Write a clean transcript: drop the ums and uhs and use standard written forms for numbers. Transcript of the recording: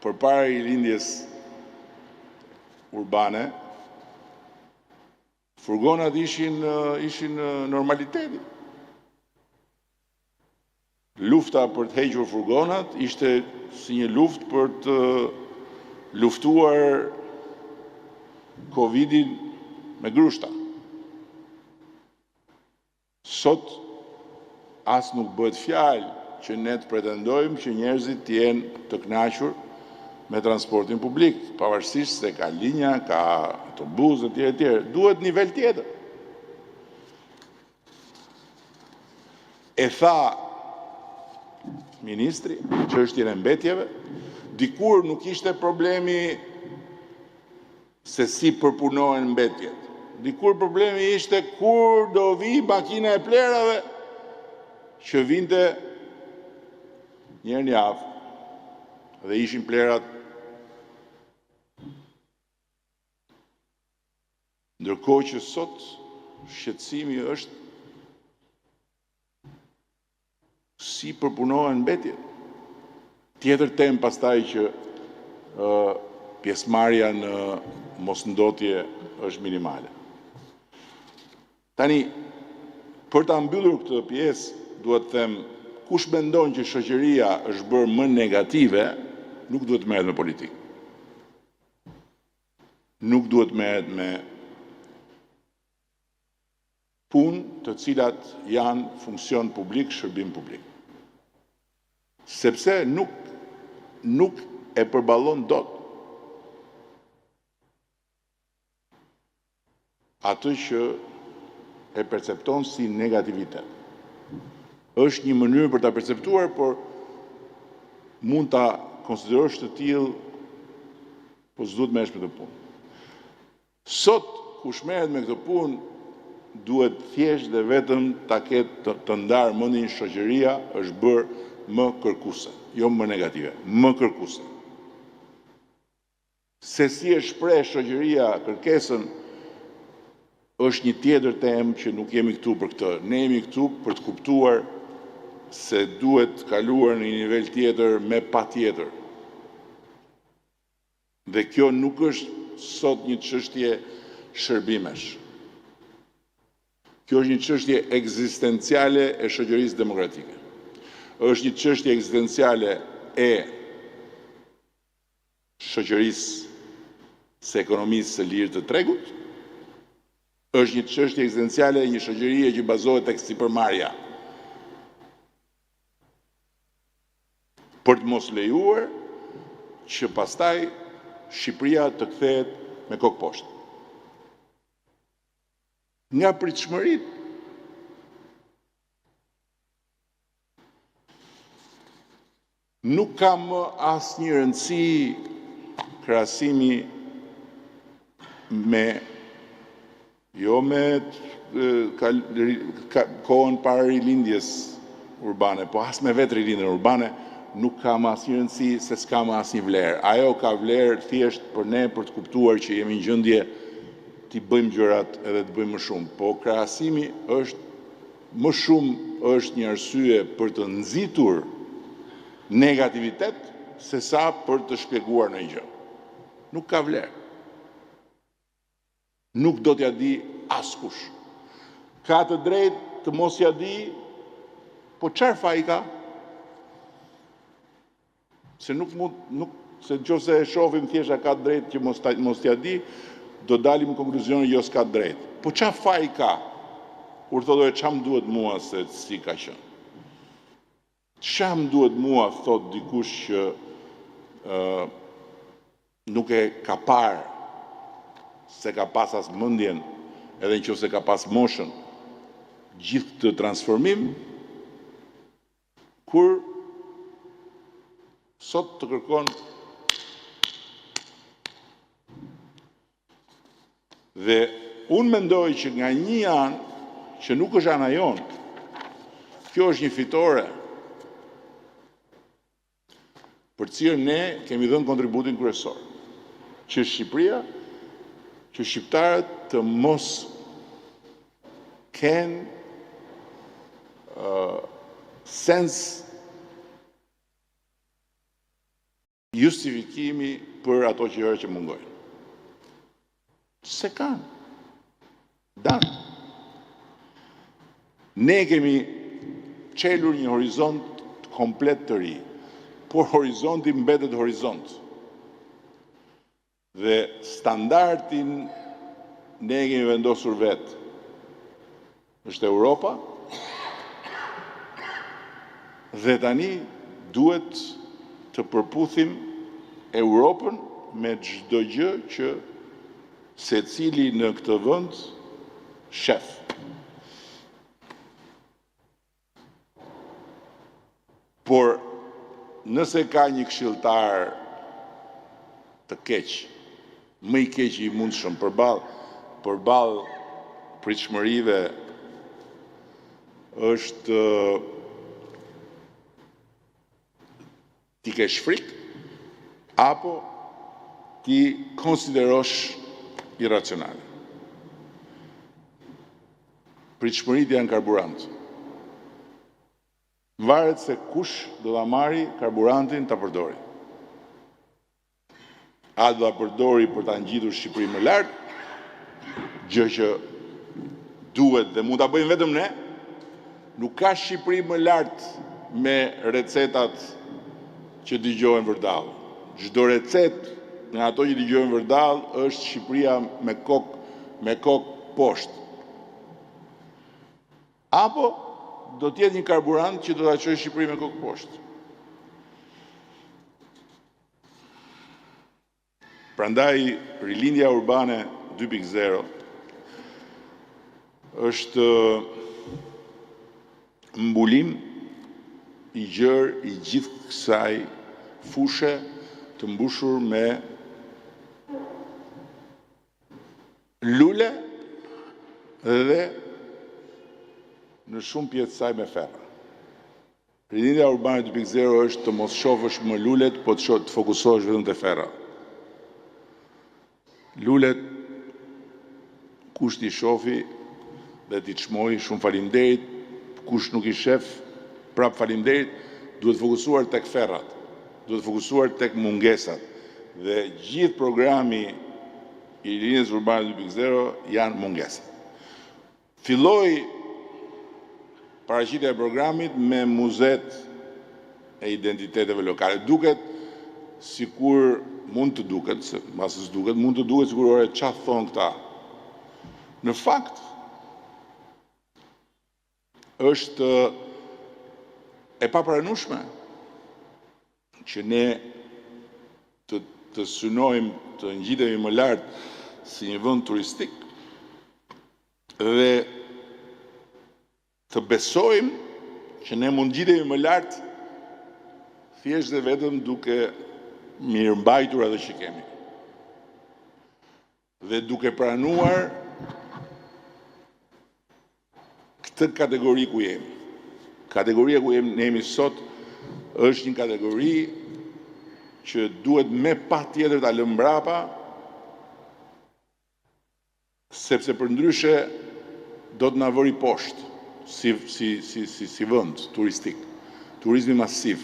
përpara rilindjes urbane, furgonat ishin normaliteti. Lufta për të hequr furgonat ishte si një luftë për të luftuar Covidin me grushta. Sot as nuk bëhet fjalë që ne të pretendojmë që njerëzit të jenë të kënaqur me transportin publik, pavarësisht se ka linja, ka autobus etj. Duhet nivel tjetër. E tha ministri, çështjen e mbetjeve, dikur nuk ishte problemi se si përpunohen mbetjet. Dikur problemi ishte kur do vi makina e plerave që vinte njërë javë dhe ishin plerat. Ndërkohë që sot shqetësimi është si përpunohen mbetjet. Tjetër temë pastaj që pjesëmarrja në mosndotje është minimale. Tani, për ta mbyllur këtë pjesë, duhet të them, kush mendon që shoqëria është bërë më negative, nuk duhet merret me politikë. Nuk duhet merret me punë të cilat janë funksion publik, shërbim publik. Sepse nuk e përballon dot atë që e percepton si negativitet. Është një mënyrë për ta perceptuar, por mund ta konsiderosh të tillë, po s'duhet merresh me këtë punë. Sot, kush merret me këtë punë, duhet thjesht dhe vetëm ta ketë të ndarë mendin shoqëria është bërë më kërkuese, jo më negative, më kërkuese. Se si e shpreh shoqëria kërkesën është një tjetër temë që nuk jemi këtu për këtë. Ne jemi këtu për të kuptuar se duhet kaluar në një nivel tjetër me patjetër. Dhe kjo nuk është sot një çështje shërbimesh. Kjo është një çështje ekzistenciale e shoqërisë demokratike. Është një çështje ekzistenciale e shoqërisë së ekonomisë së lirë të tregut. Është një çështje ekzistenciale e një shoqërie që bazohet tek sipërmarrja. Për të mos lejuar që pastaj Shqipëria të kthehet me kokë poshtë. Nga pritshmëritë nuk ka më asnjë rëndësi krahasimi me kohën para rilindjes urbane, po as me vetë rilindjen urbane, nuk ka më asnjë rëndësi se s'ka më asnjë vlerë. Ajo ka vlerë thjesht për ne për të kuptuar që jemi në gjendje t'i bëjmë gjërat edhe të bëjmë më shumë. Po krahasimi është më shumë është një arsye për të nxitur negativitet se sa për të shpjeguar ndonjë gjë. Nuk ka vlerë. Nuk do t'ja di askush. Ka të drejtë të mos ja di, po çfarë faji ka? Se se nëse e shohim thjesht ka të drejtë që mos t'ja di, do dalim në konkluzionin jo s'ka të drejtë. Po çfarë faji ka? Kur thotë çam duhet mua se si ka qenë. Çam duhet mua, thot dikush që nuk e ka parë se ka pas as mendjen, edhe nëse ka pas moshën, gjithë këtë transformim, kur sot të kërkon dhe unë mendoj që nga një anë që nuk është ana jonë, kjo është një fitore për të cilën ne kemi dhënë kontributin kryesor, që Shqipëria, që shqiptarët të mos kenë sens justifikimi për ato gjëra që mungojnë. Se kanë. Danë. Ne kemi çelur një horizont komplet të ri, por horizonti mbetet horizont. Dhe standardin ne kemi vendosur vetë. Është Europa, dhe tani duhet të përputhim Europën me çdo gjë që secili në këtë vend shef. Por nëse ka një këshilltar të keq, më i keq i mundshëm përballë pritshmërive, është ti kesh frikë apo ti konsiderosh irracionale. Pritshmëritë janë karburant. Varet se kush do ta marri karburantin ta përdori. A do ta përdori për ta ngjitur Shqipërinë më lart, gjë që duhet dhe mund ta bëjmë vetëm ne. Nuk ka Shqipëri më lart me recetat që dëgjojnë vërdallë. Çdo recetë nga ato që dëgjojnë vërdallë është Shqipëria me kokë poshtë. Apo do të jetë një karburant që do ta çojë Shqipërinë me kokë poshtë. Prandaj rilindja urbane 2.0 është mbulim i gjerë i gjithë kësaj fushë të mbushur me lule dhe në shumë pjesë saj me ferra. Rilindja urbane 2.0 është të mos shohësh më lulet, po të fokusohesh vetëm te ferra. Lulet kush t'i shofi dhe t'i çmoj, shumë faleminderit, kush nuk i shef, prap faleminderit, duhet fokusuar tek ferrat, duhet fokusuar tek mungesat. Dhe gjithë programi i rilindjes urbane 2.0 janë mungesat. Filloi paraqitja e programit me muzet e identiteteve lokale. Duket sikur mund të duket, mbas s'duket, mund të duket sikur ore çfarë thon këta. Në fakt është e papranueshme që ne të synojmë të ngjitemi më lart si një vend turistik dhe të besojmë që ne mund ngjitemi më lart thjesht dhe vetëm duke mirëmbajtur atë që kemi. Dhe duke pranuar këtë kategori ku jemi. Kategoria ku ne jemi sot është një kategori që duhet me patjetër ta lëmë mbrapa, sepse përndryshe do të na vëri poshtë si vend turistik. Turizmi masiv.